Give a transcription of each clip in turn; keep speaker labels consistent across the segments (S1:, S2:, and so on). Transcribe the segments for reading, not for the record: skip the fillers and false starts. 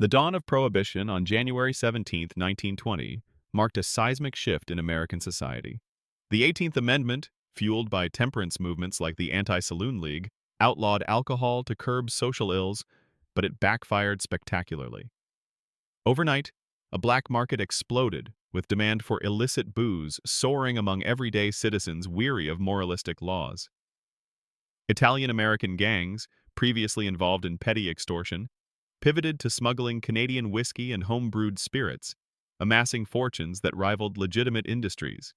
S1: The dawn of Prohibition on January 17, 1920, marked a seismic shift in American society. The 18th Amendment, fueled by temperance movements like the Anti-Saloon League, outlawed alcohol to curb social ills, but it backfired spectacularly. Overnight, a black market exploded, with demand for illicit booze soaring among everyday citizens weary of moralistic laws. Italian-American gangs, previously involved in petty extortion, pivoted to smuggling Canadian whiskey and home-brewed spirits, amassing fortunes that rivaled legitimate industries.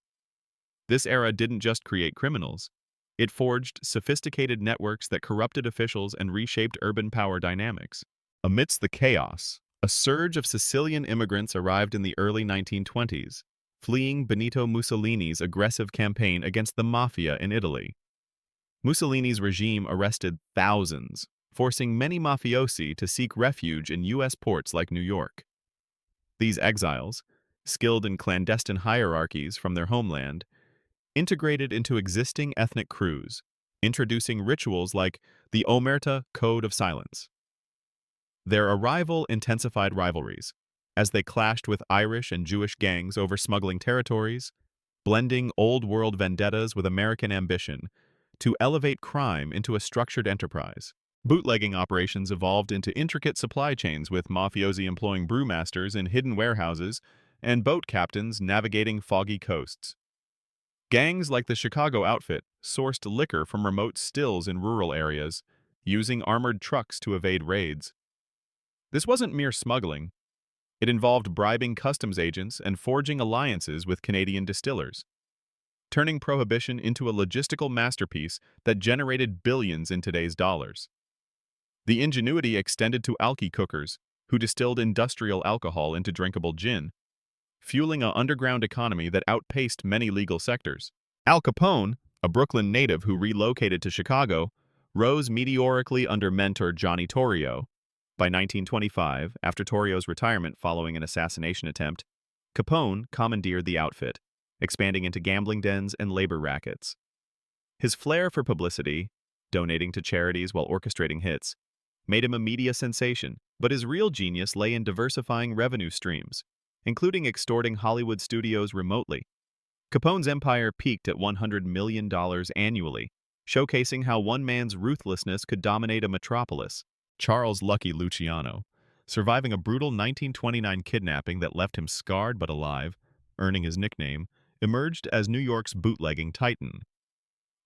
S1: This era didn't just create criminals. It forged sophisticated networks that corrupted officials and reshaped urban power dynamics. Amidst the chaos, a surge of Sicilian immigrants arrived in the early 1920s, fleeing Benito Mussolini's aggressive campaign against the mafia in Italy. Mussolini's regime arrested thousands, forcing many mafiosi to seek refuge in U.S. ports like New York. These exiles, skilled in clandestine hierarchies from their homeland, integrated into existing ethnic crews, introducing rituals like the Omerta Code of Silence. Their arrival intensified rivalries, as they clashed with Irish and Jewish gangs over smuggling territories, blending old-world vendettas with American ambition to elevate crime into a structured enterprise. Bootlegging operations evolved into intricate supply chains with mafiosi employing brewmasters in hidden warehouses and boat captains navigating foggy coasts. Gangs like the Chicago outfit sourced liquor from remote stills in rural areas, using armored trucks to evade raids. This wasn't mere smuggling. It involved bribing customs agents and forging alliances with Canadian distillers, turning Prohibition into a logistical masterpiece that generated billions in today's dollars. The ingenuity extended to alky cookers, who distilled industrial alcohol into drinkable gin, fueling an underground economy that outpaced many legal sectors. Al Capone, a Brooklyn native who relocated to Chicago, rose meteorically under mentor Johnny Torrio. By 1925, after Torrio's retirement following an assassination attempt, Capone commandeered the outfit, expanding into gambling dens and labor rackets. His flair for publicity, donating to charities while orchestrating hits, made him a media sensation, but his real genius lay in diversifying revenue streams, including extorting Hollywood studios remotely. Capone's empire peaked at $100 million annually, showcasing how one man's ruthlessness could dominate a metropolis. Charles "Lucky" Luciano, surviving a brutal 1929 kidnapping that left him scarred but alive, earning his nickname, emerged as New York's bootlegging titan.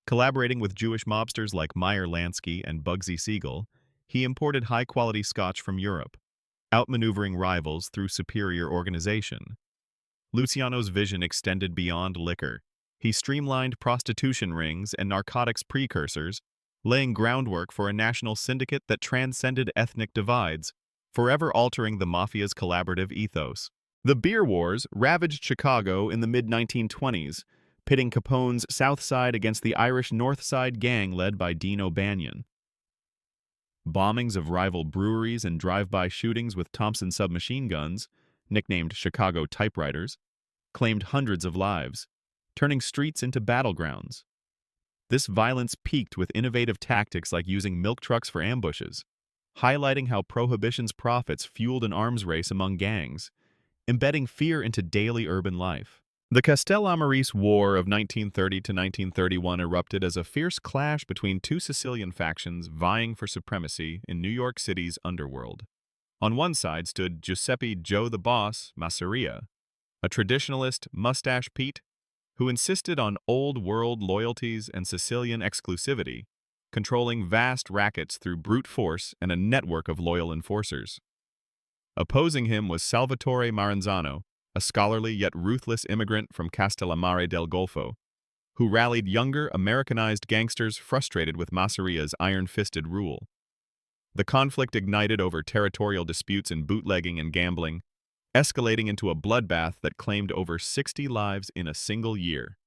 S1: Collaborating with Jewish mobsters like Meyer Lansky and Bugsy Siegel, he imported high-quality scotch from Europe, outmaneuvering rivals through superior organization. Luciano's vision extended beyond liquor. He streamlined prostitution rings and narcotics precursors, laying groundwork for a national syndicate that transcended ethnic divides, forever altering the mafia's collaborative ethos. The beer wars ravaged Chicago in the mid-1920s, pitting Capone's South Side against the Irish North Side gang led by Dean O'Banion. Bombings of rival breweries and drive-by shootings with Thompson submachine guns, nicknamed Chicago typewriters, claimed hundreds of lives, turning streets into battlegrounds. This violence peaked with innovative tactics like using milk trucks for ambushes, highlighting how Prohibition's profits fueled an arms race among gangs, embedding fear into daily urban life. The Castellamarese War of 1930 to 1931 erupted as a fierce clash between two Sicilian factions vying for supremacy in New York City's underworld. On one side stood Giuseppe "Joe the Boss" Masseria, a traditionalist mustache Pete who insisted on old-world loyalties and Sicilian exclusivity, controlling vast rackets through brute force and a network of loyal enforcers. Opposing him was Salvatore Maranzano, a scholarly yet ruthless immigrant from Castellammare del Golfo, who rallied younger, Americanized gangsters frustrated with Masseria's iron-fisted rule. The conflict ignited over territorial disputes in bootlegging and gambling, escalating into a bloodbath that claimed over 60 lives in a single year.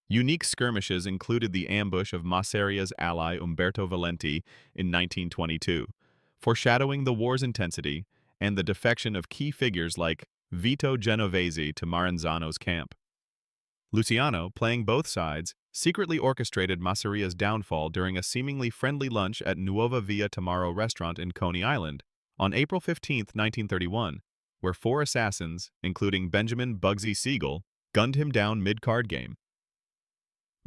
S1: Unique skirmishes included the ambush of Masseria's ally Umberto Valenti in 1922, foreshadowing the war's intensity, and the defection of key figures like Vito Genovese to Maranzano's camp. Luciano, playing both sides, secretly orchestrated Masseria's downfall during a seemingly friendly lunch at Nuova Via Tamaro restaurant in Coney Island, on April 15, 1931, where four assassins, including Benjamin Bugsy Siegel, gunned him down mid-card game.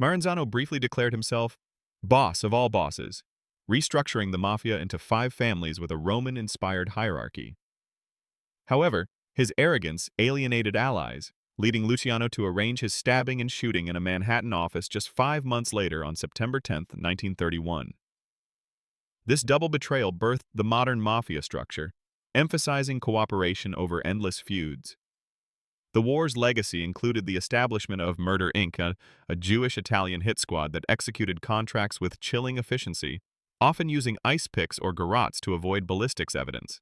S1: Maranzano briefly declared himself boss of all bosses, restructuring the mafia into five families with a Roman-inspired hierarchy. However, his arrogance alienated allies, leading Luciano to arrange his stabbing and shooting in a Manhattan office just 5 months later on September 10, 1931. This double betrayal birthed the modern mafia structure, emphasizing cooperation over endless feuds. The war's legacy included the establishment of Murder Inc., a Jewish-Italian hit squad that executed contracts with chilling efficiency, often using ice picks or garrotes to avoid ballistics evidence.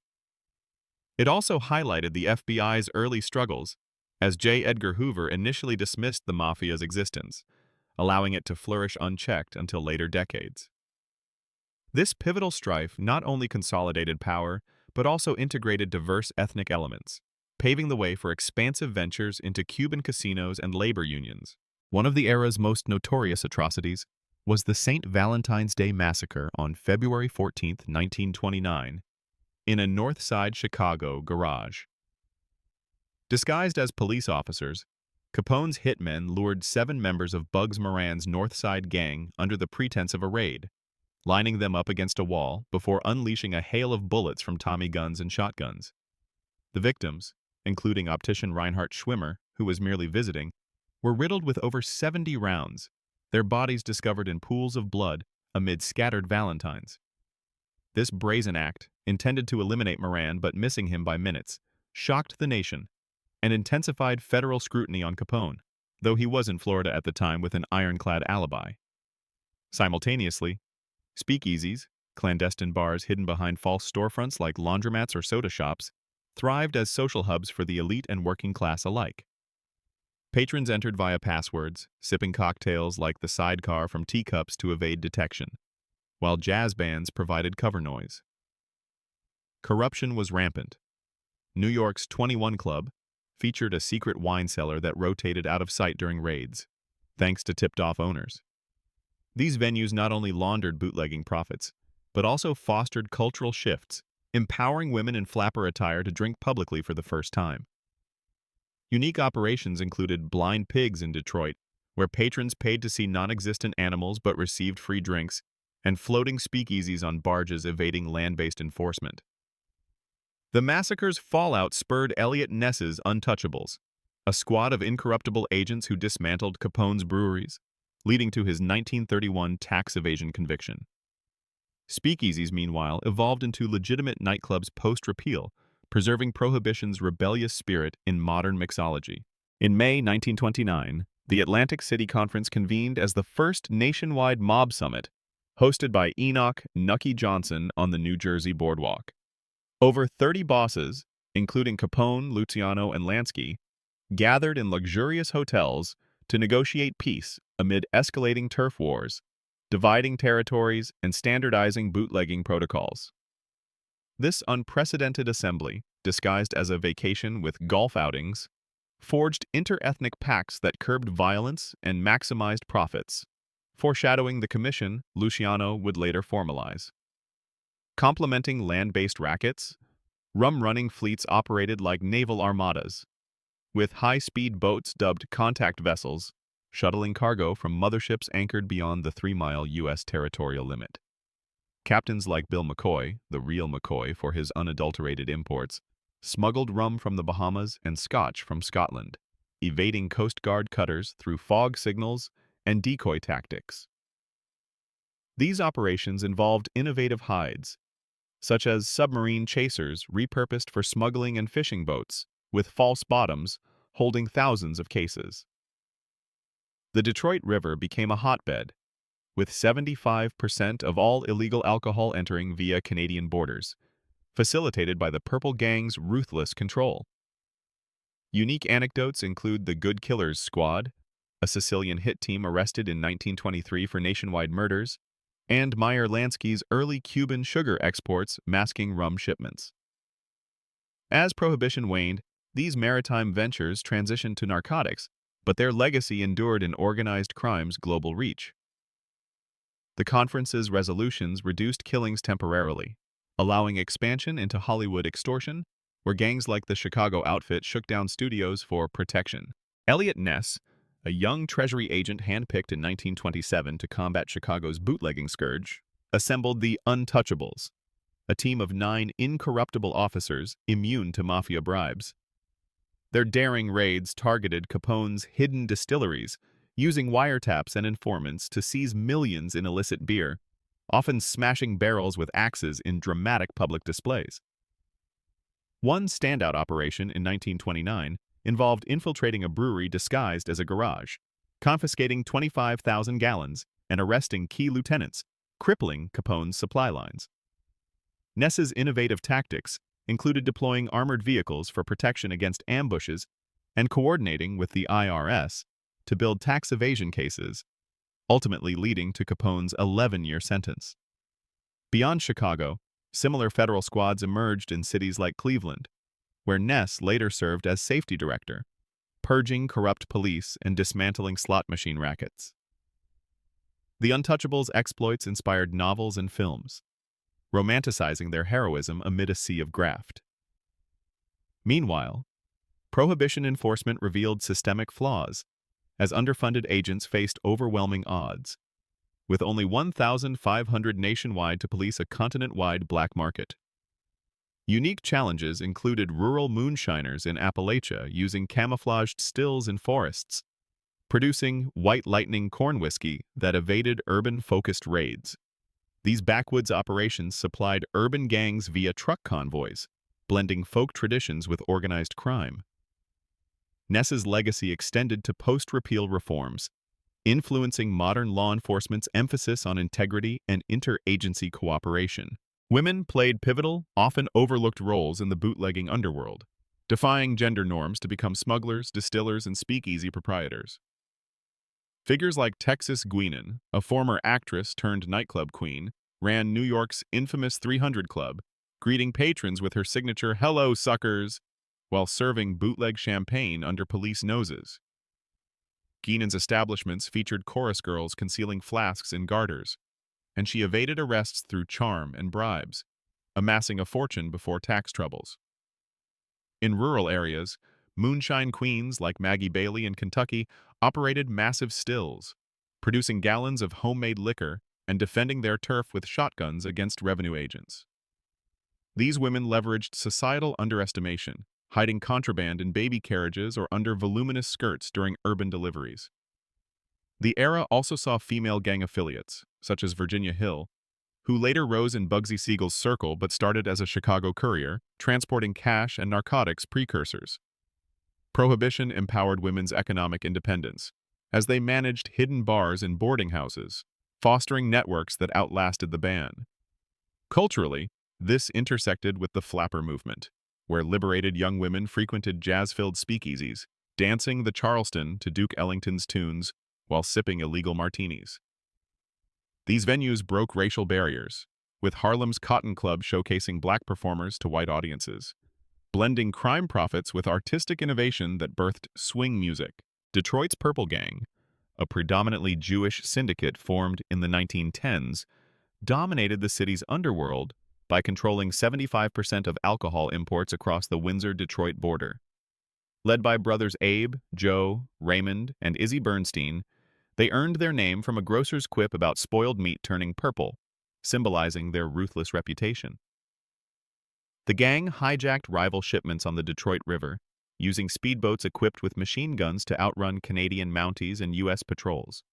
S1: It also highlighted the FBI's early struggles, as J. Edgar Hoover initially dismissed the mafia's existence, allowing it to flourish unchecked until later decades. This pivotal strife not only consolidated power, but also integrated diverse ethnic elements, paving the way for expansive ventures into Cuban casinos and labor unions. One of the era's most notorious atrocities was the St. Valentine's Day Massacre on February 14, 1929, in a North Side Chicago garage. Disguised as police officers, Capone's hitmen lured 7 members of Bugs Moran's North Side gang under the pretense of a raid, lining them up against a wall before unleashing a hail of bullets from Tommy guns and shotguns. The victims, including optician Reinhard Schwimmer, who was merely visiting, were riddled with over 70 rounds, their bodies discovered in pools of blood amid scattered valentines. This brazen act, intended to eliminate Moran but missing him by minutes, shocked the nation and intensified federal scrutiny on Capone, though he was in Florida at the time with an ironclad alibi. Simultaneously, speakeasies, clandestine bars hidden behind false storefronts like laundromats or soda shops, thrived as social hubs for the elite and working class alike. Patrons entered via passwords, sipping cocktails like the sidecar from teacups to evade detection, while jazz bands provided cover noise. Corruption was rampant. New York's 21 Club featured a secret wine cellar that rotated out of sight during raids, thanks to tipped-off owners. These venues not only laundered bootlegging profits, but also fostered cultural shifts, empowering women in flapper attire to drink publicly for the first time. Unique operations included Blind Pigs in Detroit, where patrons paid to see non-existent animals but received free drinks, and floating speakeasies on barges evading land-based enforcement. The massacre's fallout spurred Elliot Ness's Untouchables, a squad of incorruptible agents who dismantled Capone's breweries, leading to his 1931 tax evasion conviction. Speakeasies, meanwhile, evolved into legitimate nightclubs post-repeal, preserving Prohibition's rebellious spirit in modern mixology. In May 1929, the Atlantic City Conference convened as the first nationwide mob summit, hosted by Enoch "Nucky" Johnson on the New Jersey boardwalk. Over 30 bosses, including Capone, Luciano, and Lansky, gathered in luxurious hotels to negotiate peace amid escalating turf wars, dividing territories, and standardizing bootlegging protocols. This unprecedented assembly, disguised as a vacation with golf outings, forged inter-ethnic pacts that curbed violence and maximized profits, foreshadowing the commission Luciano would later formalize. Complementing land-based rackets, rum-running fleets operated like naval armadas, with high-speed boats dubbed contact vessels, shuttling cargo from motherships anchored beyond the 3-mile U.S. territorial limit. Captains like Bill McCoy, the real McCoy for his unadulterated imports, smuggled rum from the Bahamas and scotch from Scotland, evading Coast Guard cutters through fog signals and decoy tactics. These operations involved innovative hides, such as submarine chasers repurposed for smuggling and fishing boats, with false bottoms holding thousands of cases. The Detroit River became a hotbed, with 75% of all illegal alcohol entering via Canadian borders, facilitated by the Purple Gang's ruthless control. Unique anecdotes include the Good Killers Squad, a Sicilian hit team arrested in 1923 for nationwide murders, and Meyer Lansky's early Cuban sugar exports masking rum shipments. As Prohibition waned, these maritime ventures transitioned to narcotics, but their legacy endured in organized crime's global reach. The conference's resolutions reduced killings temporarily, allowing expansion into Hollywood extortion, where gangs like the Chicago outfit shook down studios for protection. Elliot Ness, a young Treasury agent handpicked in 1927 to combat Chicago's bootlegging scourge, assembled the Untouchables, a team of 9 incorruptible officers immune to mafia bribes. Their daring raids targeted Capone's hidden distilleries, using wiretaps and informants to seize millions in illicit beer, often smashing barrels with axes in dramatic public displays. One standout operation in 1929 involved infiltrating a brewery disguised as a garage, confiscating 25,000 gallons and arresting key lieutenants, crippling Capone's supply lines. Ness's innovative tactics included deploying armored vehicles for protection against ambushes and coordinating with the IRS to build tax evasion cases, ultimately leading to Capone's 11-year sentence. Beyond Chicago, similar federal squads emerged in cities like Cleveland, where Ness later served as safety director, purging corrupt police and dismantling slot machine rackets. The Untouchables' exploits inspired novels and films, romanticizing their heroism amid a sea of graft. Meanwhile, Prohibition enforcement revealed systemic flaws, as underfunded agents faced overwhelming odds, with only 1,500 nationwide to police a continent-wide black market. Unique challenges included rural moonshiners in Appalachia using camouflaged stills in forests, producing white lightning corn whiskey that evaded urban-focused raids. These backwoods operations supplied urban gangs via truck convoys, blending folk traditions with organized crime. Ness's legacy extended to post-repeal reforms, influencing modern law enforcement's emphasis on integrity and interagency cooperation. Women played pivotal, often overlooked roles in the bootlegging underworld, defying gender norms to become smugglers, distillers, and speakeasy proprietors. Figures like Texas Guinan, a former actress turned nightclub queen, ran New York's infamous 300 Club, greeting patrons with her signature "Hello, suckers," while serving bootleg champagne under police noses. Guinan's establishments featured chorus girls concealing flasks in garters, and she evaded arrests through charm and bribes, amassing a fortune before tax troubles. In rural areas, moonshine queens like Maggie Bailey in Kentucky operated massive stills, producing gallons of homemade liquor and defending their turf with shotguns against revenue agents. These women leveraged societal underestimation, hiding contraband in baby carriages or under voluminous skirts during urban deliveries. The era also saw female gang affiliates, such as Virginia Hill, who later rose in Bugsy Siegel's circle but started as a Chicago courier, transporting cash and narcotics precursors. Prohibition empowered women's economic independence, as they managed hidden bars in boarding houses, fostering networks that outlasted the ban. Culturally, this intersected with the flapper movement, where liberated young women frequented jazz-filled speakeasies, dancing the Charleston to Duke Ellington's tunes while sipping illegal martinis. These venues broke racial barriers, with Harlem's Cotton Club showcasing black performers to white audiences, blending crime profits with artistic innovation that birthed swing music. Detroit's Purple Gang, a predominantly Jewish syndicate formed in the 1910s, dominated the city's underworld by controlling 75% of alcohol imports across the Windsor-Detroit border. Led by brothers Abe, Joe, Raymond, and Izzy Bernstein, they earned their name from a grocer's quip about spoiled meat turning purple, symbolizing their ruthless reputation. The gang hijacked rival shipments on the Detroit River, using speedboats equipped with machine guns to outrun Canadian Mounties and U.S. patrols.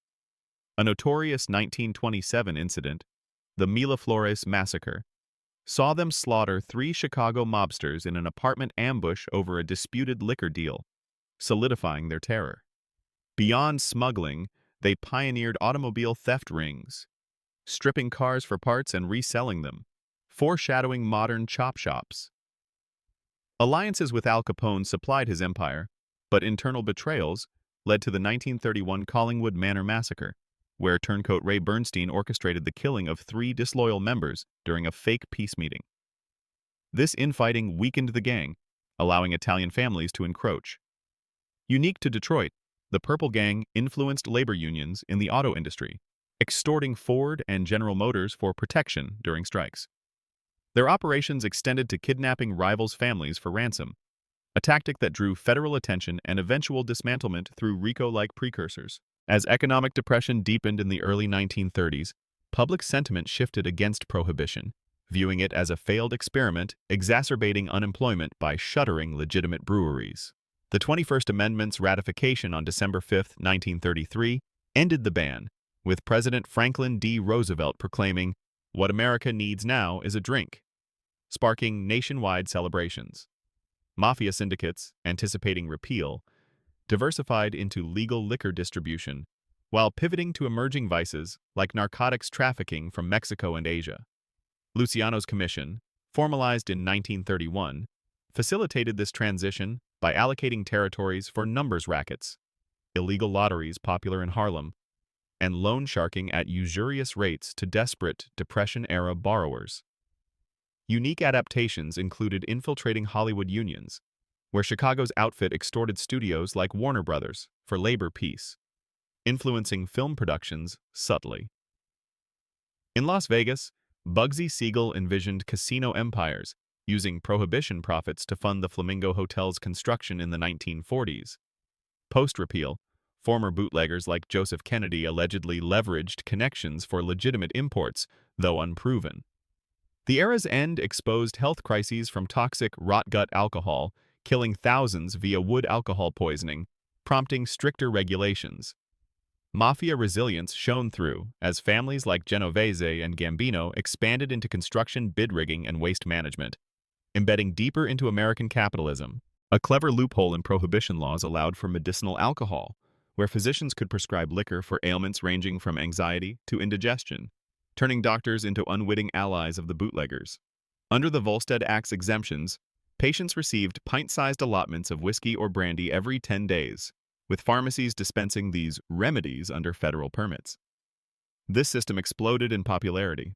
S1: A notorious 1927 incident, the Miraflores Massacre, saw them slaughter 3 Chicago mobsters in an apartment ambush over a disputed liquor deal, solidifying their terror. Beyond smuggling, they pioneered automobile theft rings, stripping cars for parts and reselling them, foreshadowing modern chop shops. Alliances with Al Capone supplied his empire, but internal betrayals led to the 1931 Collingwood Manor Massacre, where turncoat Ray Bernstein orchestrated the killing of 3 disloyal members during a fake peace meeting. This infighting weakened the gang, allowing Italian families to encroach. Unique to Detroit, the Purple Gang influenced labor unions in the auto industry, extorting Ford and General Motors for protection during strikes. Their operations extended to kidnapping rivals' families for ransom, a tactic that drew federal attention and eventual dismantlement through RICO-like precursors. As economic depression deepened in the early 1930s, public sentiment shifted against prohibition, viewing it as a failed experiment, exacerbating unemployment by shuttering legitimate breweries. The 21st Amendment's ratification on December 5, 1933, ended the ban, with President Franklin D. Roosevelt proclaiming, "What America needs now is a drink," sparking nationwide celebrations. Mafia syndicates, anticipating repeal, diversified into legal liquor distribution, while pivoting to emerging vices like narcotics trafficking from Mexico and Asia. Luciano's Commission, formalized in 1931, facilitated this transition by allocating territories for numbers rackets, illegal lotteries popular in Harlem, and loan sharking at usurious rates to desperate Depression-era borrowers. Unique adaptations included infiltrating Hollywood unions, where Chicago's outfit extorted studios like Warner Brothers for labor peace, influencing film productions subtly. In Las Vegas, Bugsy Siegel envisioned casino empires, using prohibition profits to fund the Flamingo Hotel's construction in the 1940s. Post-repeal, former bootleggers like Joseph Kennedy allegedly leveraged connections for legitimate imports, though unproven. The era's end exposed health crises from toxic rot-gut alcohol, killing thousands via wood alcohol poisoning, prompting stricter regulations. Mafia resilience shone through as families like Genovese and Gambino expanded into construction bid rigging and waste management, embedding deeper into American capitalism. A clever loophole in prohibition laws allowed for medicinal alcohol, where physicians could prescribe liquor for ailments ranging from anxiety to indigestion, turning doctors into unwitting allies of the bootleggers. Under the Volstead Act's exemptions, patients received pint-sized allotments of whiskey or brandy every 10 days, with pharmacies dispensing these remedies under federal permits. This system exploded in popularity.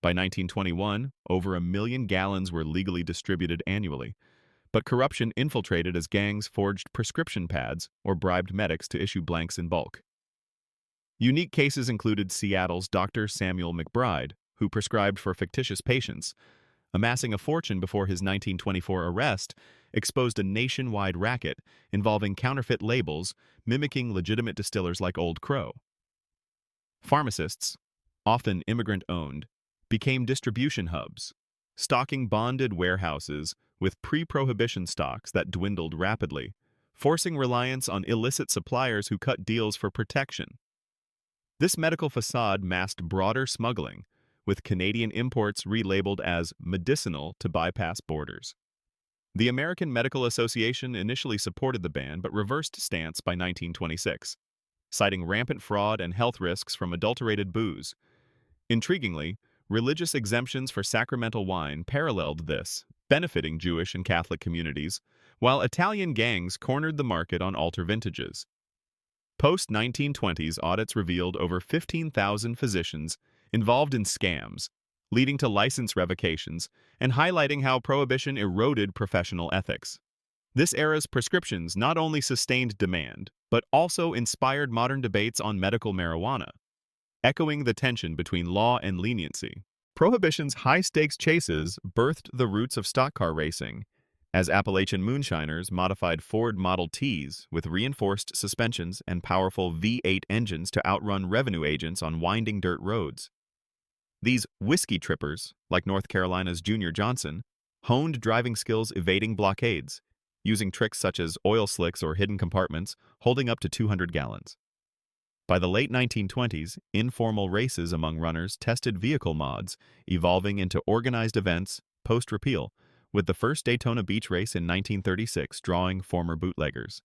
S1: By 1921, over 1 million gallons were legally distributed annually, but corruption infiltrated as gangs forged prescription pads or bribed medics to issue blanks in bulk. Unique cases included Seattle's Dr. Samuel McBride, who prescribed for fictitious patients, amassing a fortune before his 1924 arrest, exposed a nationwide racket involving counterfeit labels mimicking legitimate distillers like Old Crow. Pharmacists, often immigrant-owned, became distribution hubs, stocking bonded warehouses with pre-prohibition stocks that dwindled rapidly, forcing reliance on illicit suppliers who cut deals for protection. This medical facade masked broader smuggling, with Canadian imports relabeled as medicinal to bypass borders. The American Medical Association initially supported the ban but reversed stance by 1926, citing rampant fraud and health risks from adulterated booze. Intriguingly, religious exemptions for sacramental wine paralleled this, benefiting Jewish and Catholic communities, while Italian gangs cornered the market on altar vintages. Post-1920s audits revealed over 15,000 physicians involved in scams, leading to license revocations and highlighting how prohibition eroded professional ethics. This era's prescriptions not only sustained demand, but also inspired modern debates on medical marijuana, echoing the tension between law and leniency. Prohibition's high-stakes chases birthed the roots of stock car racing, as Appalachian moonshiners modified Ford Model Ts with reinforced suspensions and powerful V8 engines to outrun revenue agents on winding dirt roads. These whiskey trippers, like North Carolina's Junior Johnson, honed driving skills evading blockades, using tricks such as oil slicks or hidden compartments holding up to 200 gallons. By the late 1920s, informal races among runners tested vehicle mods, evolving into organized events post-repeal, with the first Daytona Beach race in 1936 drawing former bootleggers.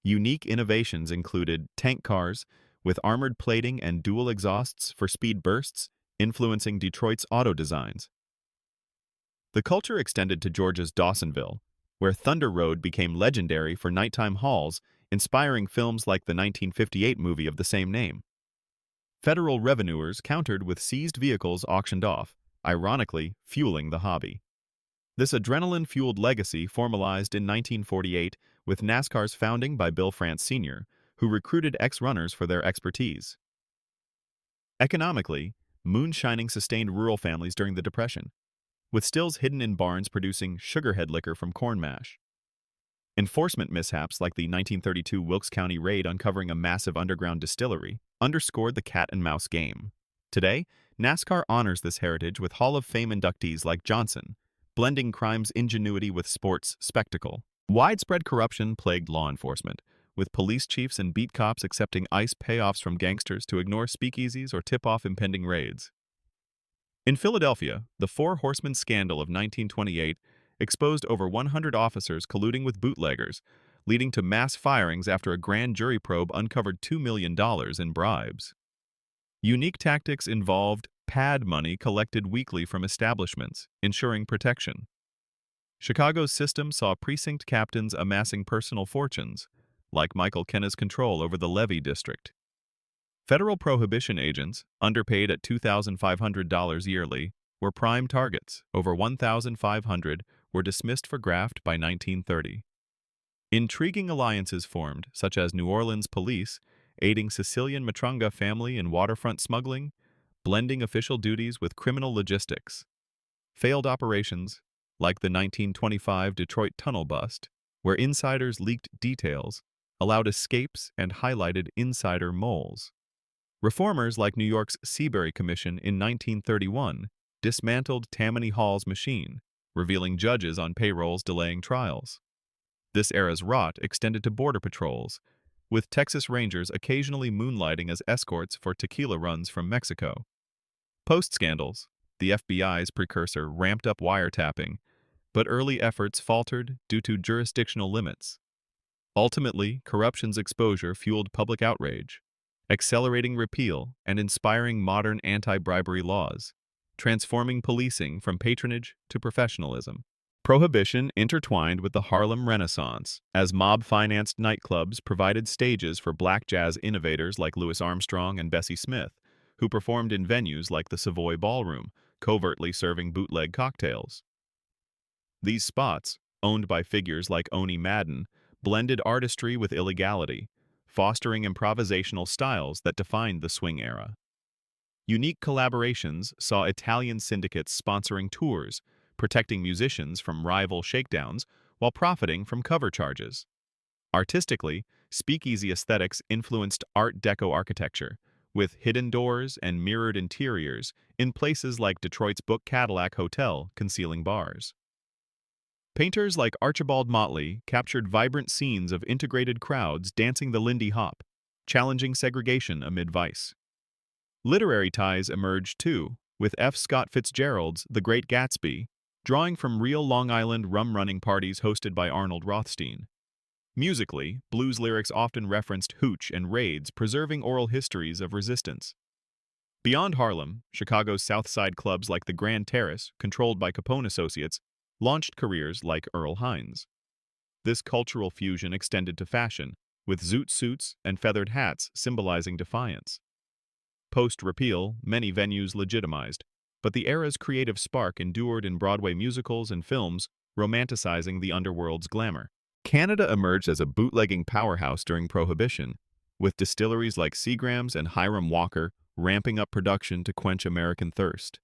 S1: Unique innovations included tank cars with armored plating and dual exhausts for speed bursts, influencing Detroit's auto designs. The culture extended to Georgia's Dawsonville, where Thunder Road became legendary for nighttime hauls, inspiring films like the 1958 movie of the same name. Federal revenuers countered with seized vehicles auctioned off, ironically fueling the hobby. This adrenaline-fueled legacy formalized in 1948 with NASCAR's founding by Bill France Sr., who recruited ex-runners for their expertise. Economically, moonshining sustained rural families during the Depression. with stills hidden in barns producing sugarhead liquor from corn mash. Enforcement mishaps like the 1932 Wilkes County raid uncovering a massive underground distillery underscored the cat-and-mouse game. Today, NASCAR honors this heritage with Hall of Fame inductees like Johnson, blending crime's ingenuity with sports spectacle. Widespread corruption plagued law enforcement, with police chiefs and beat cops accepting ICE payoffs from gangsters to ignore speakeasies or tip off impending raids. In Philadelphia, the Four Horsemen scandal of 1928 exposed over 100 officers colluding with bootleggers, leading to mass firings after a grand jury probe uncovered $2 million in bribes. Unique tactics involved pad money collected weekly from establishments, ensuring protection. Chicago's system saw precinct captains amassing personal fortunes, like Michael Kenna's control over the Levee District. Federal prohibition agents, underpaid at $2,500 yearly, were prime targets. Over 1,500 were dismissed for graft by 1930. Intriguing alliances formed, such as New Orleans police, aiding Sicilian Matranga family in waterfront smuggling, blending official duties with criminal logistics. Failed operations, like the 1925 Detroit tunnel bust, where insiders leaked details, allowed escapes and highlighted insider moles. Reformers like New York's Seabury Commission in 1931 dismantled Tammany Hall's machine, revealing judges on payrolls delaying trials. This era's rot extended to border patrols, with Texas Rangers occasionally moonlighting as escorts for tequila runs from Mexico. Post-scandals, the FBI's precursor ramped up wiretapping, but early efforts faltered due to jurisdictional limits. Ultimately, corruption's exposure fueled public outrage, accelerating repeal and inspiring modern anti-bribery laws, transforming policing from patronage to professionalism. Prohibition intertwined with the Harlem Renaissance, as mob-financed nightclubs provided stages for black jazz innovators like Louis Armstrong and Bessie Smith, who performed in venues like the Savoy Ballroom, covertly serving bootleg cocktails. These spots, owned by figures like Oni Madden, blended artistry with illegality, fostering improvisational styles that defined the swing era. Unique collaborations saw Italian syndicates sponsoring tours, protecting musicians from rival shakedowns while profiting from cover charges. Artistically, speakeasy aesthetics influenced Art Deco architecture, with hidden doors and mirrored interiors in places like Detroit's Book Cadillac Hotel concealing bars. Painters like Archibald Motley captured vibrant scenes of integrated crowds dancing the Lindy Hop, challenging segregation amid vice. Literary ties emerged too, with F. Scott Fitzgerald's The Great Gatsby, drawing from real Long Island rum-running parties hosted by Arnold Rothstein. Musically, blues lyrics often referenced hooch and raids, preserving oral histories of resistance. Beyond Harlem, Chicago's South Side clubs like the Grand Terrace, controlled by Capone associates, launched careers like Earl Hines. This cultural fusion extended to fashion, with zoot suits and feathered hats symbolizing defiance. Post-repeal, many venues legitimized, but the era's creative spark endured in Broadway musicals and films, romanticizing the underworld's glamour. Canada emerged as a bootlegging powerhouse during Prohibition, with distilleries like Seagram's and Hiram Walker ramping up production to quench American thirst.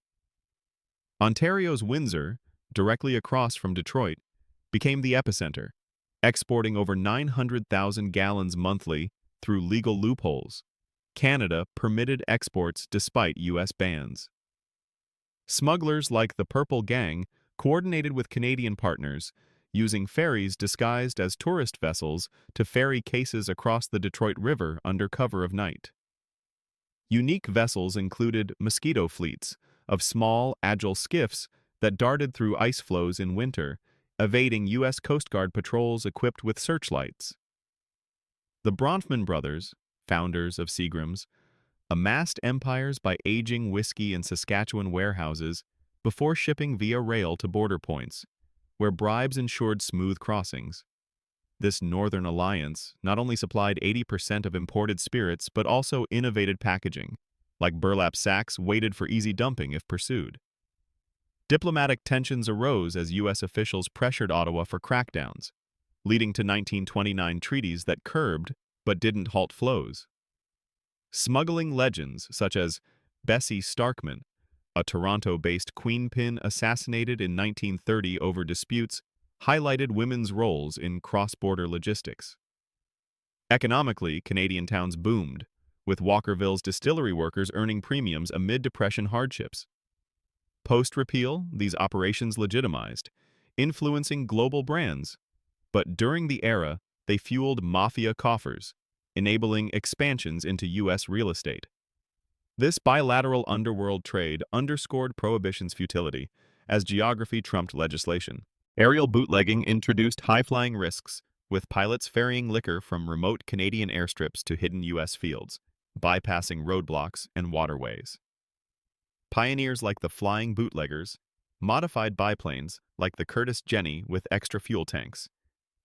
S1: Ontario's Windsor, directly across from Detroit, became the epicenter, exporting over 900,000 gallons monthly through legal loopholes. Canada permitted exports despite U.S. bans. Smugglers like the Purple Gang coordinated with Canadian partners, using ferries disguised as tourist vessels to ferry cases across the Detroit River under cover of night. Unique vessels included mosquito fleets of small, agile skiffs that darted through ice floes in winter, evading U.S. Coast Guard patrols equipped with searchlights. The Bronfman brothers, founders of Seagram's, amassed empires by aging whiskey in Saskatchewan warehouses before shipping via rail to border points, where bribes ensured smooth crossings. This northern alliance not only supplied 80% of imported spirits but also innovated packaging, like burlap sacks weighted for easy dumping if pursued. Diplomatic tensions arose as U.S. officials pressured Ottawa for crackdowns, leading to 1929 treaties that curbed but didn't halt flows. Smuggling legends such as Bessie Starkman, a Toronto-based queenpin assassinated in 1930 over disputes, highlighted women's roles in cross-border logistics. Economically, Canadian towns boomed, with Walkerville's distillery workers earning premiums amid Depression hardships. Post-repeal, these operations legitimized, influencing global brands. But during the era, they fueled mafia coffers, enabling expansions into U.S. real estate. This bilateral underworld trade underscored Prohibition's futility, as geography trumped legislation. Aerial bootlegging introduced high-flying risks, with pilots ferrying liquor from remote Canadian airstrips to hidden U.S. fields, bypassing roadblocks and waterways. Pioneers like the flying bootleggers modified biplanes like the Curtis Jenny with extra fuel tanks,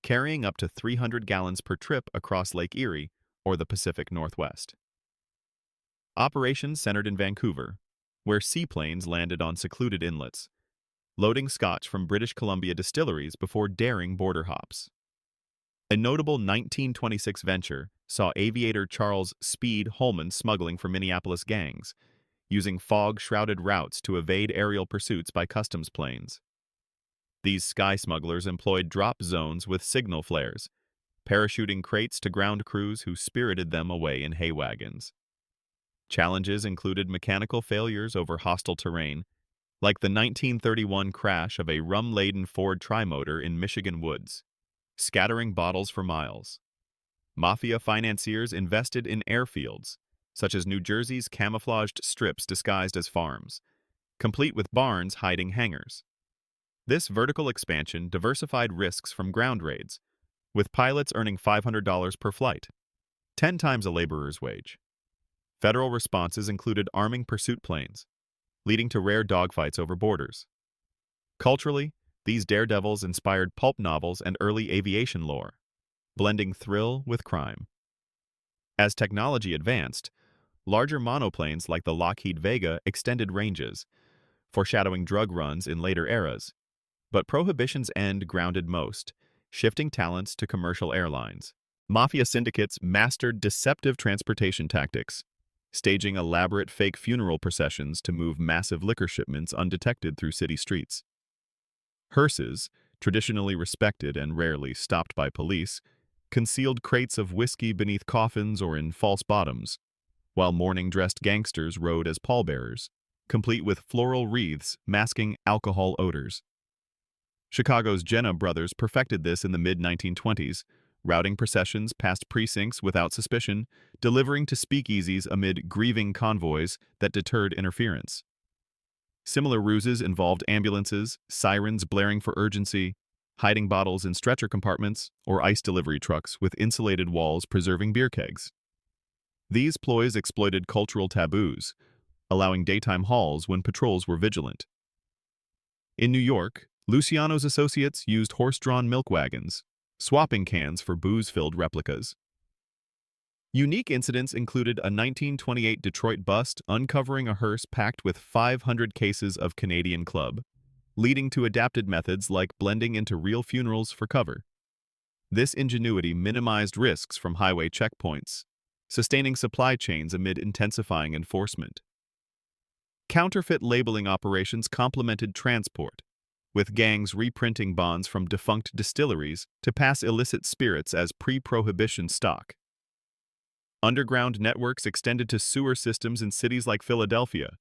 S1: carrying up to 300 gallons per trip across Lake Erie or the Pacific Northwest. Operations centered in Vancouver, where seaplanes landed on secluded inlets, loading scotch from British Columbia distilleries before daring border hops. A notable 1926 venture saw aviator Charles "Speed" Holman smuggling for Minneapolis gangs, using fog-shrouded routes to evade aerial pursuits by customs planes. These sky smugglers employed drop zones with signal flares, parachuting crates to ground crews who spirited them away in hay wagons. Challenges included mechanical failures over hostile terrain, like the 1931 crash of a rum-laden Ford trimotor in Michigan woods, scattering bottles for miles. Mafia financiers invested in airfields, such as New Jersey's camouflaged strips disguised as farms, complete with barns hiding hangars. This vertical expansion diversified risks from ground raids, with pilots earning $500 per flight, 10 times a laborer's wage. Federal responses included arming pursuit planes, leading to rare dogfights over borders. Culturally, these daredevils inspired pulp novels and early aviation lore, blending thrill with crime. As technology advanced, larger monoplanes like the Lockheed Vega extended ranges, foreshadowing drug runs in later eras. But Prohibition's end grounded most, shifting talents to commercial airlines. Mafia syndicates mastered deceptive transportation tactics, staging elaborate fake funeral processions to move massive liquor shipments undetected through city streets. Hearses, traditionally respected and rarely stopped by police, concealed crates of whiskey beneath coffins or in false bottoms, while mourning-dressed gangsters rode as pallbearers, complete with floral wreaths masking alcohol odors. Chicago's Jenna brothers perfected this in the mid-1920s, routing processions past precincts without suspicion, delivering to speakeasies amid grieving convoys that deterred interference. Similar ruses involved ambulances, sirens blaring for urgency, hiding bottles in stretcher compartments, or ice delivery trucks with insulated walls preserving beer kegs. These ploys exploited cultural taboos, allowing daytime hauls when patrols were vigilant. In New York, Luciano's associates used horse-drawn milk wagons, swapping cans for booze-filled replicas. Unique incidents included a 1928 Detroit bust uncovering a hearse packed with 500 cases of Canadian Club, leading to adapted methods like blending into real funerals for cover. This ingenuity minimized risks from highway checkpoints, sustaining supply chains amid intensifying enforcement. Counterfeit labeling operations complemented transport, with gangs reprinting bonds from defunct distilleries to pass illicit spirits as pre-prohibition stock. Underground networks extended to sewer systems in cities like Philadelphia,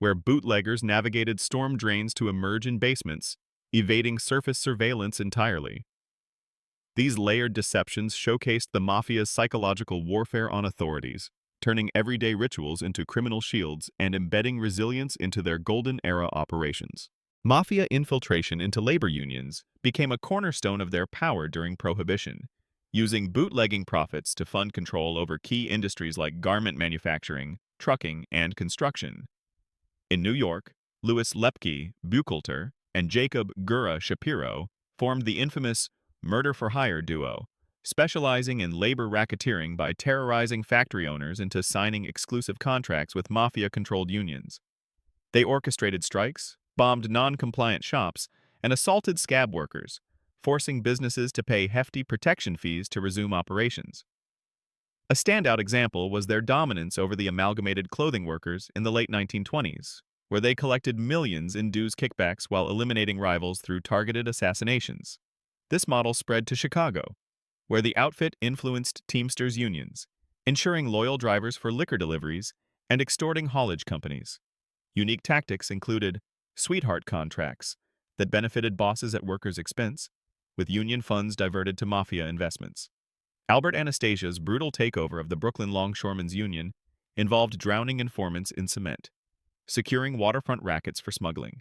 S1: where bootleggers navigated storm drains to emerge in basements, evading surface surveillance entirely. These layered deceptions showcased the mafia's psychological warfare on authorities, turning everyday rituals into criminal shields and embedding resilience into their golden era operations. Mafia infiltration into labor unions became a cornerstone of their power during Prohibition, using bootlegging profits to fund control over key industries like garment manufacturing, trucking, and construction. In New York, Louis Lepke Buchalter and Jacob Gura Shapiro formed the infamous murder-for-hire duo, specializing in labor racketeering by terrorizing factory owners into signing exclusive contracts with mafia-controlled unions. They orchestrated strikes, bombed non-compliant shops, and assaulted scab workers, forcing businesses to pay hefty protection fees to resume operations. A standout example was their dominance over the amalgamated clothing workers in the late 1920s, where they collected millions in dues kickbacks while eliminating rivals through targeted assassinations. This model spread to Chicago, where the outfit influenced Teamsters unions, ensuring loyal drivers for liquor deliveries and extorting haulage companies. Unique tactics included sweetheart contracts that benefited bosses at workers' expense, with union funds diverted to mafia investments. Albert Anastasia's brutal takeover of the Brooklyn Longshoremen's Union involved drowning informants in cement, securing waterfront rackets for smuggling.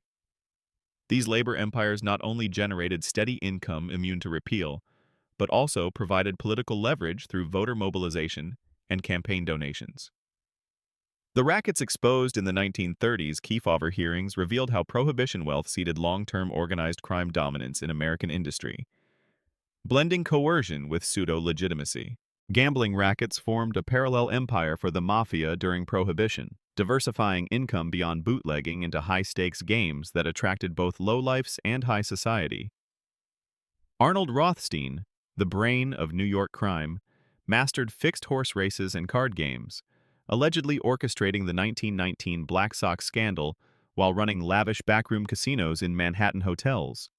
S1: These labor empires not only generated steady income immune to repeal, but also provided political leverage through voter mobilization and campaign donations. The rackets exposed in the 1930s Kefauver hearings revealed how Prohibition wealth ceded long-term organized crime dominance in American industry, blending coercion with pseudo-legitimacy. Gambling rackets formed a parallel empire for the mafia during Prohibition, diversifying income beyond bootlegging into high-stakes games that attracted both lowlifes and high society. Arnold Rothstein, the brain of New York crime, mastered fixed horse races and card games, allegedly orchestrating the 1919 Black Sox scandal while running lavish backroom casinos in Manhattan hotels.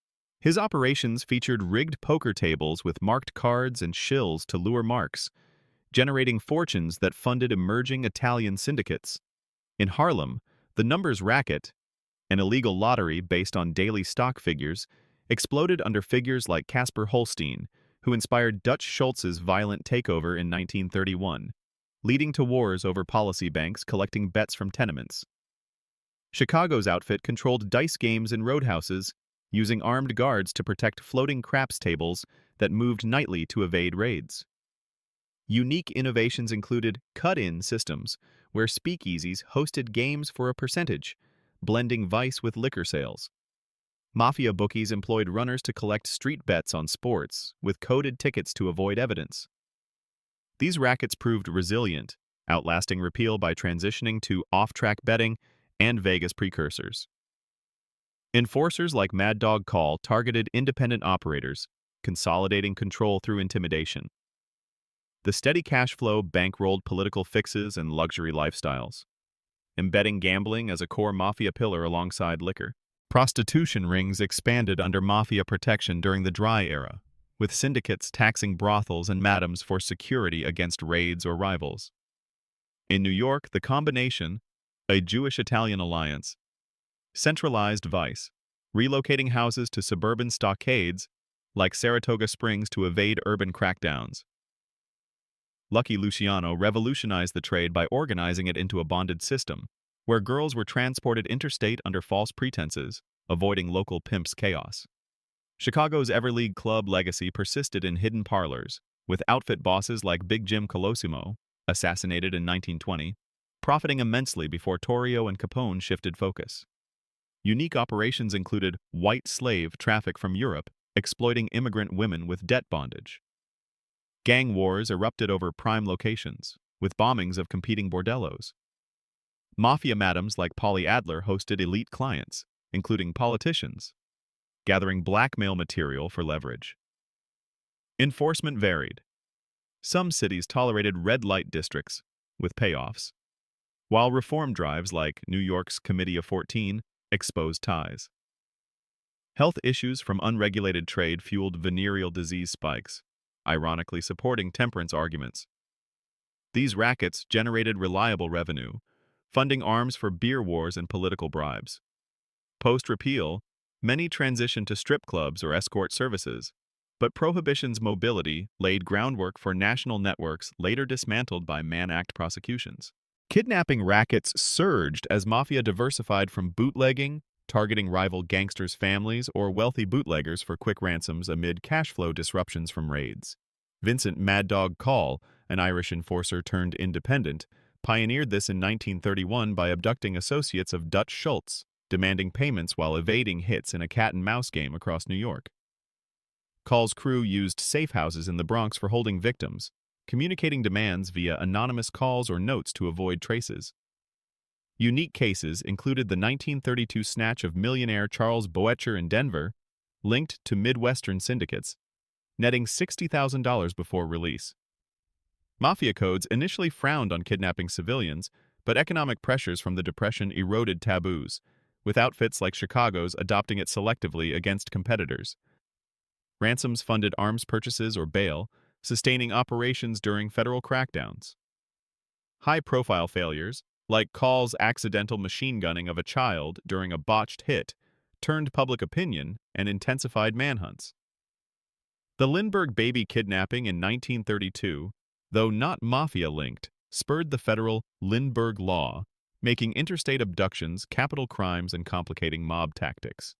S1: His operations featured rigged poker tables with marked cards and shills to lure marks, generating fortunes that funded emerging Italian syndicates. In Harlem, the numbers racket, an illegal lottery based on daily stock figures, exploded under figures like Casper Holstein, who inspired Dutch Schultz's violent takeover in 1931, leading to wars over policy banks collecting bets from tenements. Chicago's outfit controlled dice games in roadhouses, using armed guards to protect floating craps tables that moved nightly to evade raids. Unique innovations included cut-in systems, where speakeasies hosted games for a percentage, blending vice with liquor sales. Mafia bookies employed runners to collect street bets on sports, with coded tickets to avoid evidence. These rackets proved resilient, outlasting repeal by transitioning to off-track betting and Vegas precursors. Enforcers like Mad Dog Call targeted independent operators, consolidating control through intimidation. The steady cash flow bankrolled political fixes and luxury lifestyles, embedding gambling as a core mafia pillar alongside liquor. Prostitution rings expanded under mafia protection during the dry era, with syndicates taxing brothels and madams for security against raids or rivals. In New York, the combination, a Jewish-Italian alliance, centralized vice, relocating houses to suburban stockades like Saratoga Springs to evade urban crackdowns. Lucky Luciano revolutionized the trade by organizing it into a bonded system, where girls were transported interstate under false pretenses, avoiding local pimps' chaos. Chicago's Everleague Club legacy persisted in hidden parlors, with outfit bosses like Big Jim Colosimo, assassinated in 1920, profiting immensely before Torrio and Capone shifted focus. Unique operations included white slave traffic from Europe, exploiting immigrant women with debt bondage. Gang wars erupted over prime locations, with bombings of competing bordellos. Mafia madams like Polly Adler hosted elite clients, including politicians, gathering blackmail material for leverage. Enforcement varied. Some cities tolerated red light districts, with payoffs, while reform drives like New York's Committee of 14 exposed ties. Health issues from unregulated trade fueled venereal disease spikes, ironically supporting temperance arguments. These rackets generated reliable revenue, funding arms for beer wars and political bribes. Post-repeal, many transitioned to strip clubs or escort services, but Prohibition's mobility laid groundwork for national networks later dismantled by Mann Act prosecutions. Kidnapping rackets surged as mafia diversified from bootlegging, targeting rival gangsters' families or wealthy bootleggers for quick ransoms amid cash flow disruptions from raids. Vincent Mad Dog Call, an Irish enforcer turned independent, pioneered this in 1931 by abducting associates of Dutch Schultz, demanding payments while evading hits in a cat-and-mouse game across New York. Call's crew used safe houses in the Bronx for holding victims, communicating demands via anonymous calls or notes to avoid traces. Unique cases included the 1932 snatch of millionaire Charles Boettcher in Denver, linked to Midwestern syndicates, netting $60,000 before release. Mafia codes initially frowned on kidnapping civilians, but economic pressures from the Depression eroded taboos, with outfits like Chicago's adopting it selectively against competitors. Ransoms funded arms purchases or bail, sustaining operations during federal crackdowns. High-profile failures, like Call's accidental machine gunning of a child during a botched hit, turned public opinion and intensified manhunts. The Lindbergh baby kidnapping in 1932, though not mafia-linked, spurred the federal Lindbergh Law, making interstate abductions capital crimes and complicating mob tactics.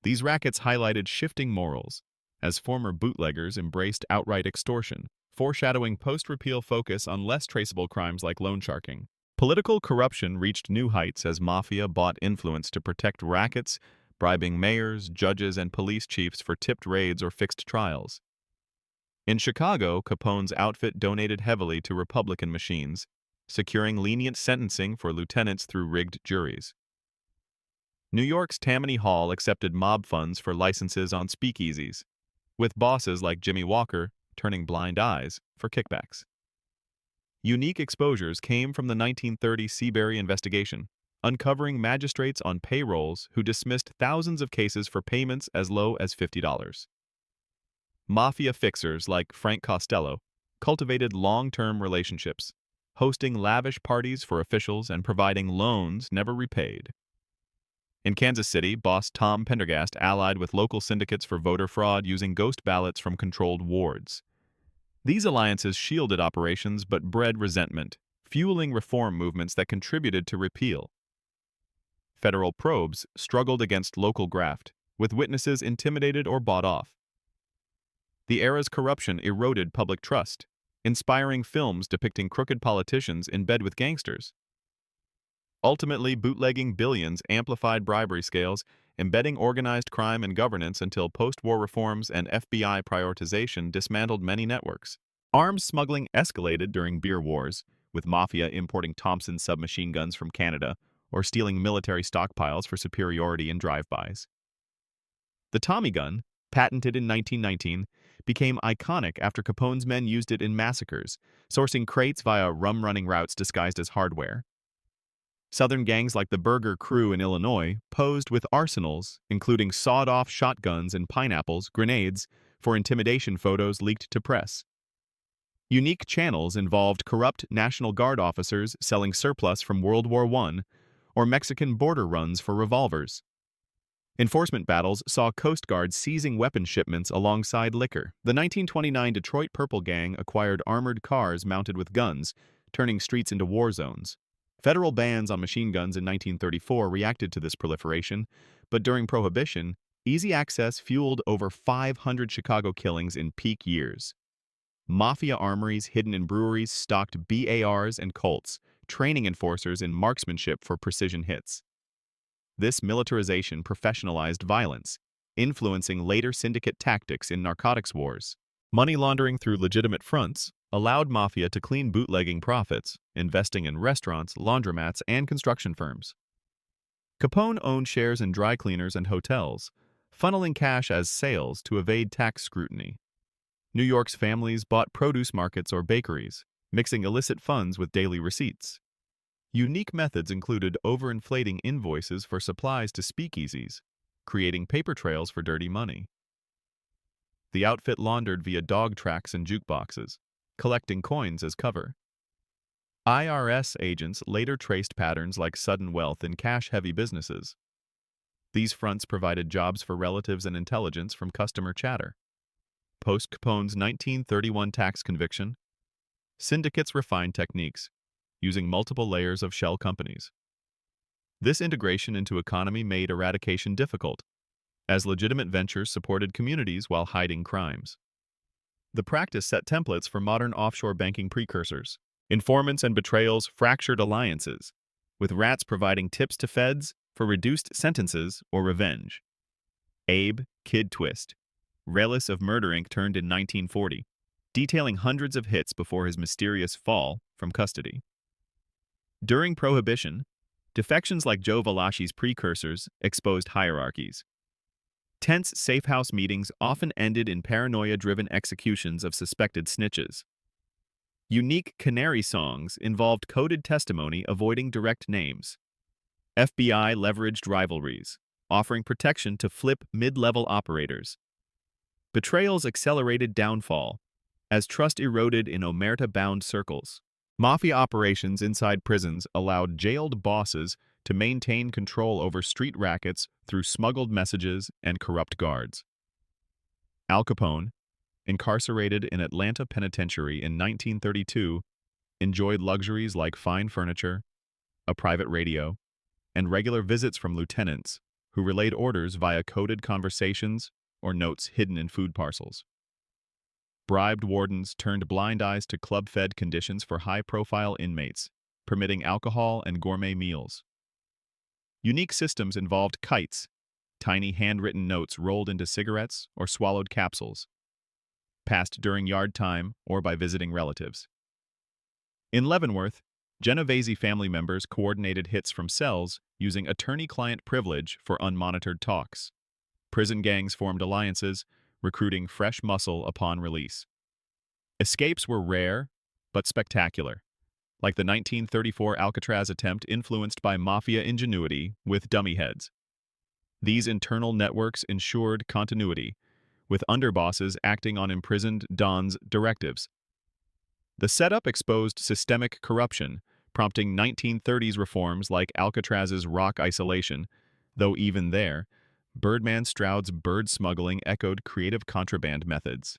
S1: These rackets highlighted shifting morals, as former bootleggers embraced outright extortion, foreshadowing post-repeal focus on less traceable crimes like loan sharking. Political corruption reached new heights as mafia bought influence to protect rackets, bribing mayors, judges, and police chiefs for tipped raids or fixed trials. In Chicago, Capone's outfit donated heavily to Republican machines, securing lenient sentencing for lieutenants through rigged juries. New York's Tammany Hall accepted mob funds for licenses on speakeasies, with bosses like Jimmy Walker turning blind eyes for kickbacks. Unique exposures came from the 1930 Seabury investigation, uncovering magistrates on payrolls who dismissed thousands of cases for payments as low as $50. Mafia fixers like Frank Costello cultivated long-term relationships, hosting lavish parties for officials and providing loans never repaid. In Kansas City, boss Tom Pendergast allied with local syndicates for voter fraud using ghost ballots from controlled wards. These alliances shielded operations but bred resentment, fueling reform movements that contributed to repeal. Federal probes struggled against local graft, with witnesses intimidated or bought off. The era's corruption eroded public trust, inspiring films depicting crooked politicians in bed with gangsters. Ultimately, bootlegging billions amplified bribery scales, embedding organized crime and governance until post-war reforms and FBI prioritization dismantled many networks. Arms smuggling escalated during beer wars, with mafia importing Thompson submachine guns from Canada or stealing military stockpiles for superiority in drive-bys. The Tommy gun, patented in 1919, became iconic after Capone's men used it in massacres, sourcing crates via rum-running routes disguised as hardware. Southern gangs like the Burger Crew in Illinois posed with arsenals, including sawed-off shotguns and pineapples, grenades, for intimidation photos leaked to press. Unique channels involved corrupt National Guard officers selling surplus from World War I or Mexican border runs for revolvers. Enforcement battles saw Coast Guard seizing weapon shipments alongside liquor. The 1929 Detroit Purple Gang acquired armored cars mounted with guns, turning streets into war zones. Federal bans on machine guns in 1934 reacted to this proliferation, but during Prohibition, easy access fueled over 500 Chicago killings in peak years. Mafia armories hidden in breweries stocked BARs and Colts, training enforcers in marksmanship for precision hits. This militarization professionalized violence, influencing later syndicate tactics in narcotics wars. Money laundering through legitimate fronts allowed mafia to clean bootlegging profits, investing in restaurants, laundromats, and construction firms. Capone owned shares in dry cleaners and hotels, funneling cash as sales to evade tax scrutiny. New York's families bought produce markets or bakeries, mixing illicit funds with daily receipts. Unique methods included overinflating invoices for supplies to speakeasies, creating paper trails for dirty money. The outfit laundered via dog tracks and jukeboxes, collecting coins as cover. IRS agents later traced patterns like sudden wealth in cash-heavy businesses. These fronts provided jobs for relatives and intelligence from customer chatter. Post-Capone's 1931 tax conviction, syndicates refined techniques, using multiple layers of shell companies. This integration into economy made eradication difficult, as legitimate ventures supported communities while hiding crimes. The practice set templates for modern offshore banking precursors. Informants and betrayals fractured alliances, with rats providing tips to feds for reduced sentences or revenge. Abe Kid Twist, Relic of Murder Inc. turned in 1940, detailing hundreds of hits before his mysterious fall from custody. During Prohibition, defections like Joe Valachi's precursors exposed hierarchies. Tense safe-house meetings often ended in paranoia-driven executions of suspected snitches. Unique canary songs involved coded testimony avoiding direct names. FBI leveraged rivalries, offering protection to flip mid-level operators. Betrayals accelerated downfall, as trust eroded in omerta-bound circles. Mafia operations inside prisons allowed jailed bosses to maintain control over street rackets through smuggled messages and corrupt guards. Al Capone, incarcerated in Atlanta Penitentiary in 1932, enjoyed luxuries like fine furniture, a private radio, and regular visits from lieutenants who relayed orders via coded conversations or notes hidden in food parcels. Bribed wardens turned blind eyes to club-fed conditions for high-profile inmates, permitting alcohol and gourmet meals. Unique systems involved kites, tiny handwritten notes rolled into cigarettes or swallowed capsules, passed during yard time or by visiting relatives. In Leavenworth, Genovese family members coordinated hits from cells using attorney-client privilege for unmonitored talks. Prison gangs formed alliances, recruiting fresh muscle upon release. Escapes were rare, but spectacular, like the 1934 Alcatraz attempt influenced by mafia ingenuity with dummy heads. These internal networks ensured continuity, with underbosses acting on imprisoned dons' directives. The setup exposed systemic corruption, prompting 1930s reforms like Alcatraz's rock isolation, though even there, Birdman Stroud's bird smuggling echoed creative contraband methods.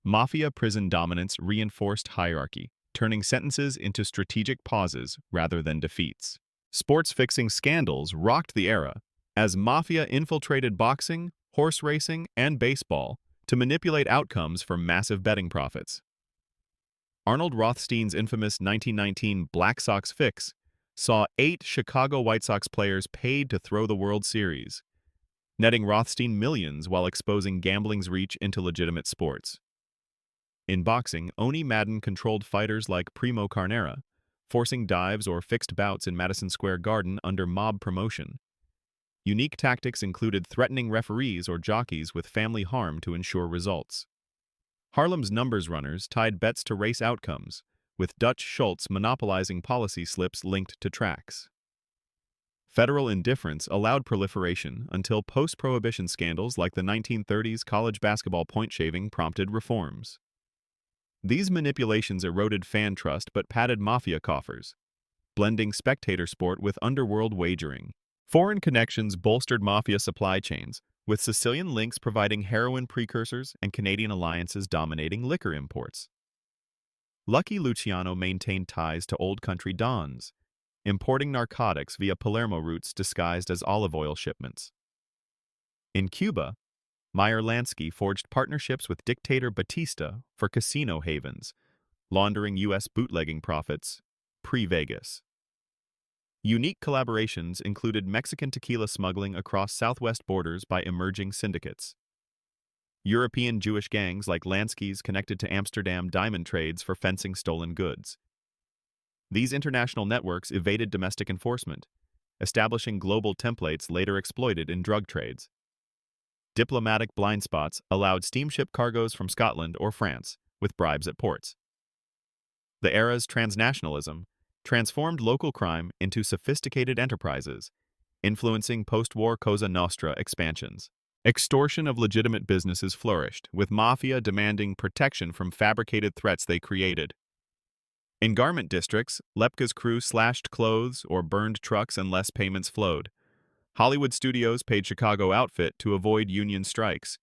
S1: Mafia prison dominance reinforced hierarchy, turning sentences into strategic pauses rather than defeats. Sports-fixing scandals rocked the era, as mafia infiltrated boxing, horse racing, and baseball to manipulate outcomes for massive betting profits. Arnold Rothstein's infamous 1919 Black Sox fix saw 8 Chicago White Sox players paid to throw the World Series, netting Rothstein millions while exposing gambling's reach into legitimate sports. In boxing, Oni Madden controlled fighters like Primo Carnera, forcing dives or fixed bouts in Madison Square Garden under mob promotion. Unique tactics included threatening referees or jockeys with family harm to ensure results. Harlem's numbers runners tied bets to race outcomes, with Dutch Schultz monopolizing policy slips linked to tracks. Federal indifference allowed proliferation until post-prohibition scandals like the 1930s college basketball point shaving prompted reforms. These manipulations eroded fan trust but padded mafia coffers, blending spectator sport with underworld wagering. Foreign connections bolstered mafia supply chains, with Sicilian links providing heroin precursors and Canadian alliances dominating liquor imports. Lucky Luciano maintained ties to old country dons, importing narcotics via Palermo routes disguised as olive oil shipments. In Cuba, Meyer Lansky forged partnerships with dictator Batista for casino havens, laundering U.S. bootlegging profits pre-Vegas. Unique collaborations included Mexican tequila smuggling across southwest borders by emerging syndicates. European Jewish gangs like Lansky's connected to Amsterdam diamond trades for fencing stolen goods. These international networks evaded domestic enforcement, establishing global templates later exploited in drug trades. Diplomatic blind spots allowed steamship cargoes from Scotland or France, with bribes at ports. The era's transnationalism transformed local crime into sophisticated enterprises, influencing post-war Cosa Nostra expansions. Extortion of legitimate businesses flourished, with mafia demanding protection from fabricated threats they created. In garment districts, Lepka's crew slashed clothes or burned trucks unless payments flowed. Hollywood studios paid Chicago Outfit to avoid union strikes.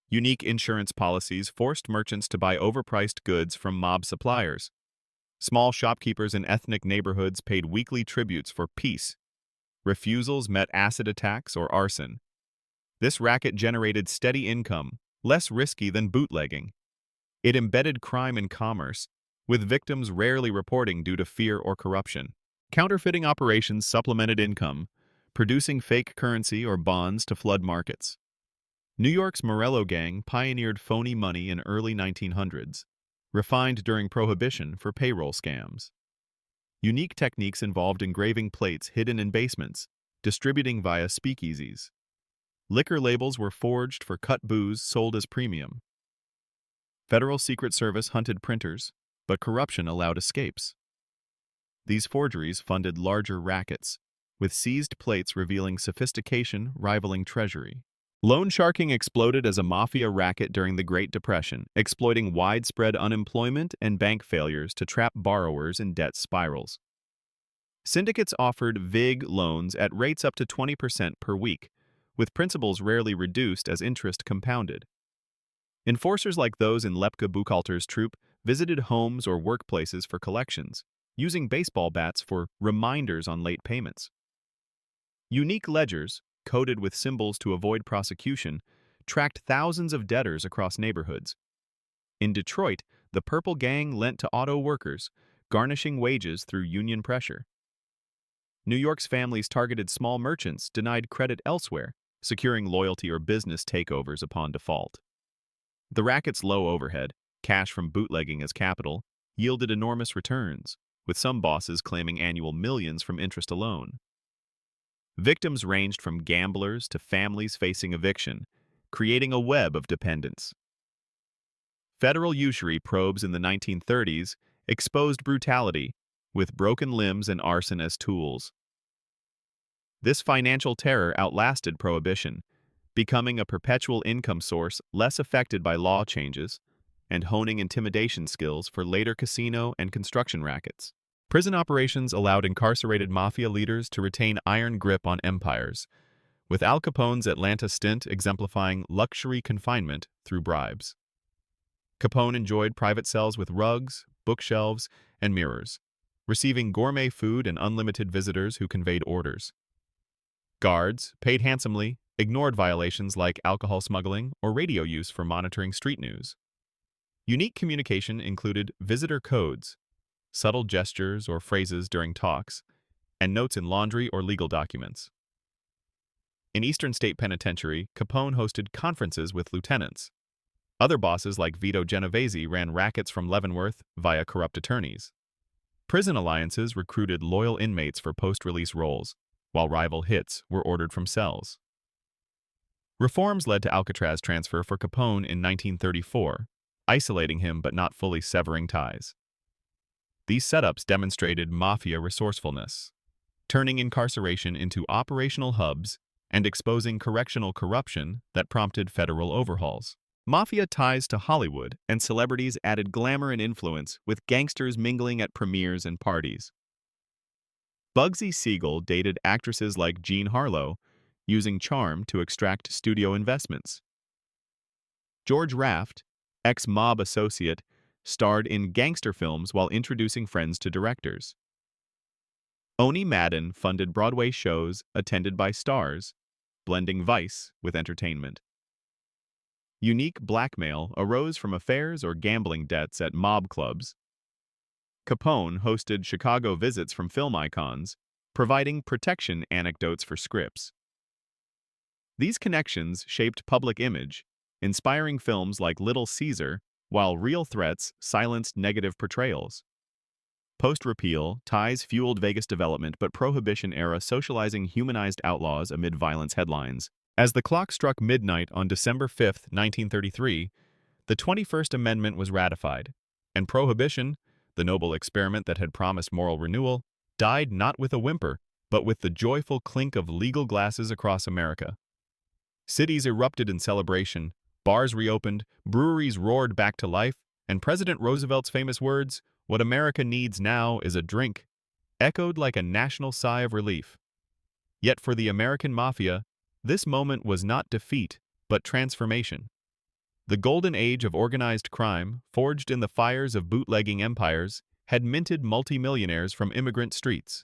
S1: Unique insurance policies forced merchants to buy overpriced goods from mob suppliers. Small shopkeepers in ethnic neighborhoods paid weekly tributes for peace. Refusals met acid attacks or arson. This racket generated steady income, less risky than bootlegging. It embedded crime in commerce, with victims rarely reporting due to fear or corruption. Counterfeiting operations supplemented income, producing fake currency or bonds to flood markets. New York's Morello gang pioneered phony money in early 1900s, refined during Prohibition for payroll scams. Unique techniques involved engraving plates hidden in basements, distributing via speakeasies. Liquor labels were forged for cut booze sold as premium. Federal Secret Service hunted printers, but corruption allowed escapes. These forgeries funded larger rackets, with seized plates revealing sophistication rivaling treasury. Loan sharking exploded as a mafia racket during the Great Depression, exploiting widespread unemployment and bank failures to trap borrowers in debt spirals. Syndicates offered vig loans at rates up to 20% per week, with principals rarely reduced as interest compounded. Enforcers like those in Lepke Buchalter's troupe visited homes or workplaces for collections, using baseball bats for reminders on late payments. Unique ledgers, coded with symbols to avoid prosecution, tracked thousands of debtors across neighborhoods. In Detroit, the Purple Gang lent to auto workers, garnishing wages through union pressure. New York's families targeted small merchants denied credit elsewhere, securing loyalty or business takeovers upon default. The racket's low overhead, cash from bootlegging as capital, yielded enormous returns, with some bosses claiming annual millions from interest alone. Victims ranged from gamblers to families facing eviction, creating a web of dependence. Federal usury probes in the 1930s exposed brutality, with broken limbs and arson as tools. This financial terror outlasted Prohibition, becoming a perpetual income source less affected by law changes, and honing intimidation skills for later casino and construction rackets. Prison operations allowed incarcerated mafia leaders to retain iron grip on empires, with Al Capone's Atlanta stint exemplifying luxury confinement through bribes. Capone enjoyed private cells with rugs, bookshelves, and mirrors, receiving gourmet food and unlimited visitors who conveyed orders. Guards, paid handsomely, ignored violations like alcohol smuggling or radio use for monitoring street news. Unique communication included visitor codes, subtle gestures or phrases during talks, and notes in laundry or legal documents. In Eastern State Penitentiary, Capone hosted conferences with lieutenants. Other bosses like Vito Genovese ran rackets from Leavenworth via corrupt attorneys. Prison alliances recruited loyal inmates for post-release roles, while rival hits were ordered from cells. Reforms led to Alcatraz transfer for Capone in 1934, isolating him but not fully severing ties. These setups demonstrated mafia resourcefulness, turning incarceration into operational hubs and exposing correctional corruption that prompted federal overhauls. Mafia ties to Hollywood and celebrities added glamour and influence, with gangsters mingling at premieres and parties. Bugsy Siegel dated actresses like Jean Harlow, using charm to extract studio investments. George Raft, ex-mob associate, starred in gangster films while introducing friends to directors. Oni Madden funded Broadway shows attended by stars, blending vice with entertainment. Unique blackmail arose from affairs or gambling debts at mob clubs. Capone hosted Chicago visits from film icons, providing protection anecdotes for scripts. These connections shaped public image, inspiring films like Little Caesar, while real threats silenced negative portrayals. Post-repeal, ties fueled Vegas development, but Prohibition-era socializing humanized outlaws amid violence headlines. As the clock struck midnight on December 5, 1933, the 21st Amendment was ratified, and Prohibition, the noble experiment that had promised moral renewal, died not with a whimper, but with the joyful clink of legal glasses across America. Cities erupted in celebration, bars reopened, breweries roared back to life, and President Roosevelt's famous words, "What America needs now is a drink," echoed like a national sigh of relief. Yet for the American Mafia, this moment was not defeat, but transformation. The golden age of organized crime, forged in the fires of bootlegging empires, had minted multimillionaires from immigrant streets.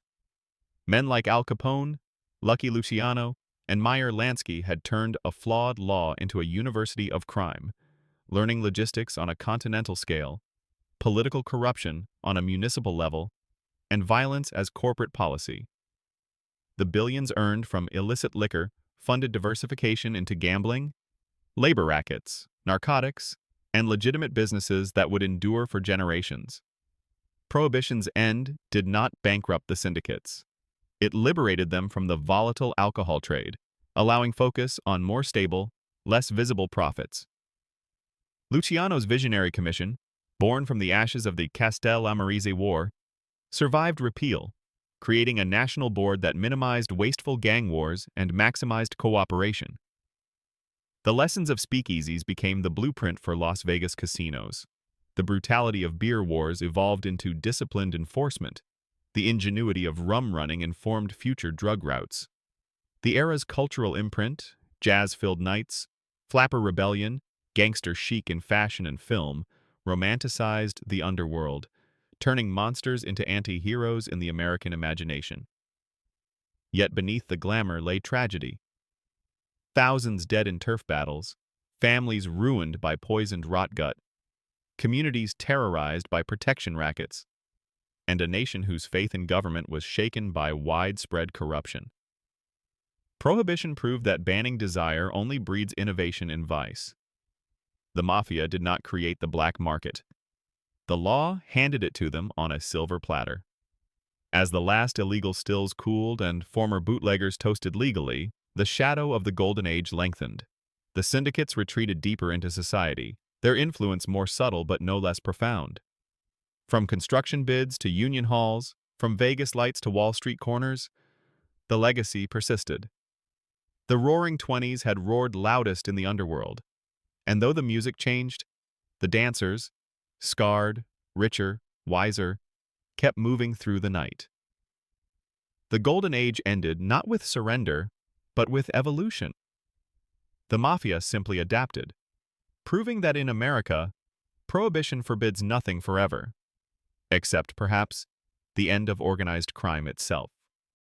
S1: Men like Al Capone, Lucky Luciano, and Meyer Lansky had turned a flawed law into a university of crime, learning logistics on a continental scale, political corruption on a municipal level, and violence as corporate policy. The billions earned from illicit liquor funded diversification into gambling, labor rackets, narcotics, and legitimate businesses that would endure for generations. Prohibition's end did not bankrupt the syndicates. It liberated them from the volatile alcohol trade, allowing focus on more stable, less visible profits. Luciano's visionary commission, born from the ashes of the Castel-Amorese War, survived repeal, creating a national board that minimized wasteful gang wars and maximized cooperation. The lessons of speakeasies became the blueprint for Las Vegas casinos. The brutality of beer wars evolved into disciplined enforcement. The ingenuity of rum running informed future drug routes. The era's cultural imprint, jazz-filled nights, flapper rebellion, gangster chic in fashion and film, romanticized the underworld, turning monsters into anti-heroes in the American imagination. Yet beneath the glamour lay tragedy. Thousands dead in turf battles, families ruined by poisoned rotgut, communities terrorized by protection rackets, and a nation whose faith in government was shaken by widespread corruption. Prohibition proved that banning desire only breeds innovation in vice. The mafia did not create the black market. The law handed it to them on a silver platter. As the last illegal stills cooled and former bootleggers toasted legally, the shadow of the golden age lengthened. The syndicates retreated deeper into society, their influence more subtle but no less profound. From construction bids to union halls, from Vegas lights to Wall Street corners, the legacy persisted. The Roaring Twenties had roared loudest in the underworld, and though the music changed, the dancers, scarred, richer, wiser, kept moving through the night. The Golden Age ended not with surrender, but with evolution. The mafia simply adapted, proving that in America, prohibition forbids nothing forever, except perhaps the end of organized crime itself.